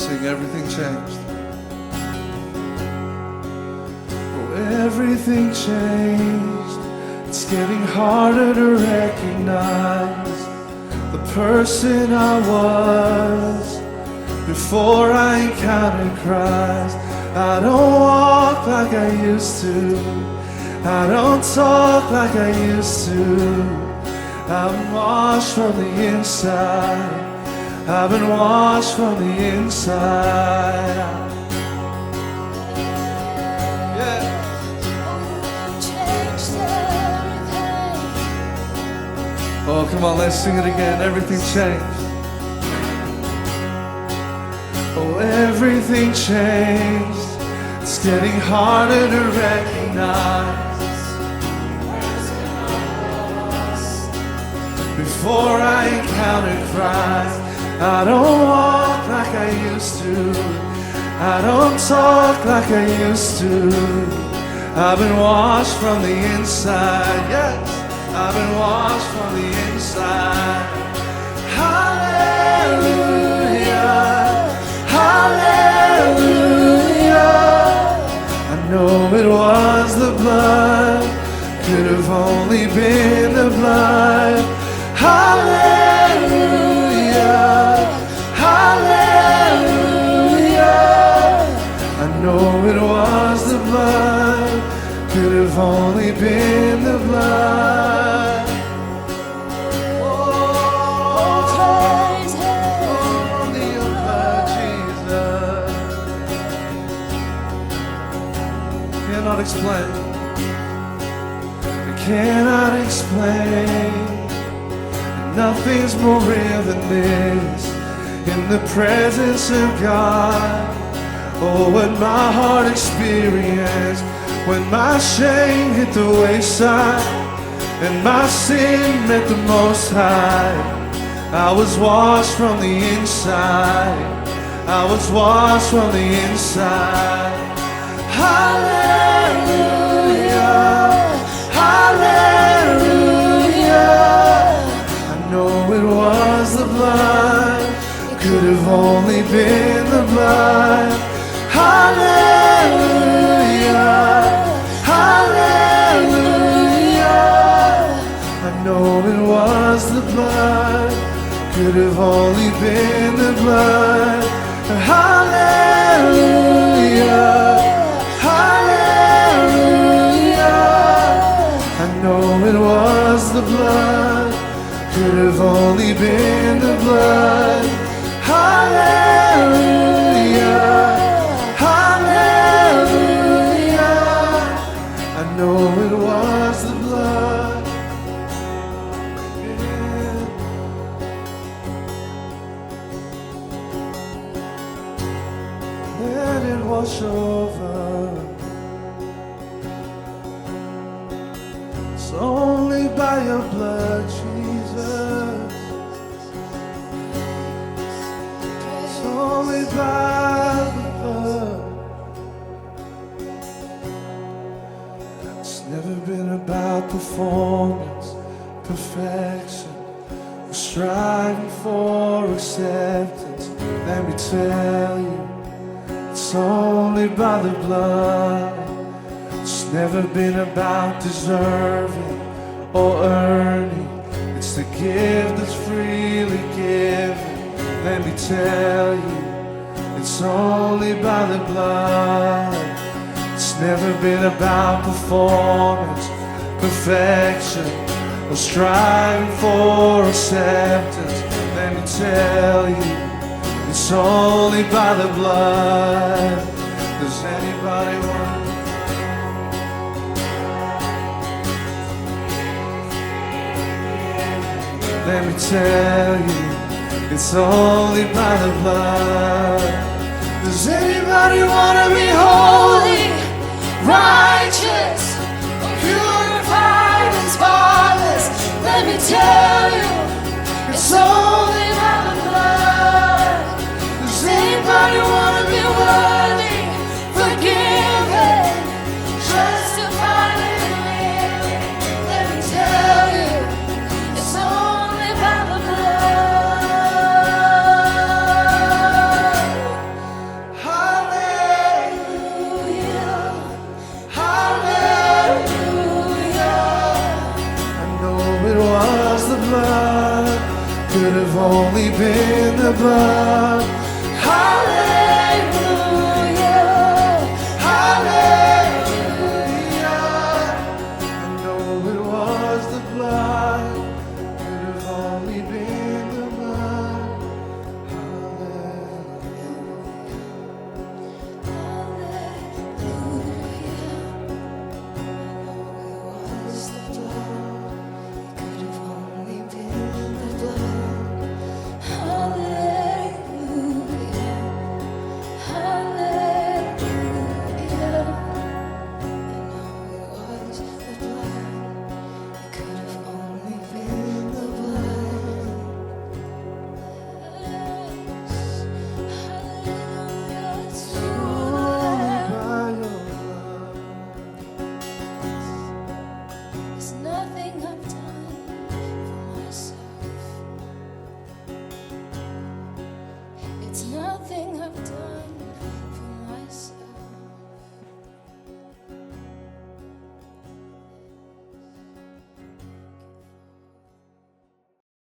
sing Everything Changed. Oh, everything changed. It's getting harder to recognize the person I was before I encountered Christ. I don't walk like I used to. I don't talk like I used to. I've been washed from the inside. I've been washed from the inside out. Yeah. Oh, come on, let's sing it again. Everything changed. Oh, everything changed. It's getting harder to recognize. Before I encountered Christ, I don't walk like I used to. I don't talk like I used to. I've been washed from the inside. Yes, I've been washed from the inside. Hallelujah, hallelujah. I know it was the blood. Could have only been the blood. Hallelujah, hallelujah. I know it was the blood. Could have only been the blood. Oh, only your blood, Jesus. Cannot explain. I cannot explain. Nothing's more real than this. In the presence of God. Oh, what my heart experienced when my shame hit the wayside and my sin met the Most High. I was washed from the inside. I was washed from the inside. Hallelujah, hallelujah. I know it was the blood. Could have only been the blood. Hallelujah, hallelujah. I know it was the blood. Could have only been the blood. Hallelujah, hallelujah. I know it was the blood. Could have only been the blood. Hallelujah, hallelujah. I know it was the blood. Yeah. Let it wash over. It's only by your blood, Jesus. It's only by the blood. It's never been about performance, perfection, or striving for acceptance. Let me tell you, it's only by the blood. It's never been about deserving or earning. It's the gift that's freely given. Let me tell you, it's only by the blood. It's never been about performance, perfection, or striving for acceptance. Let me tell you, it's only by the blood. Does anybody want? Let me tell you, it's only by the blood. Does anybody want to be holy, righteous, purified and spotless? Let me tell you, it's only by the blood. Does anybody want to be worthy, forgiven, justified and living? Let me tell you, it's only by the blood. could have only been the blood.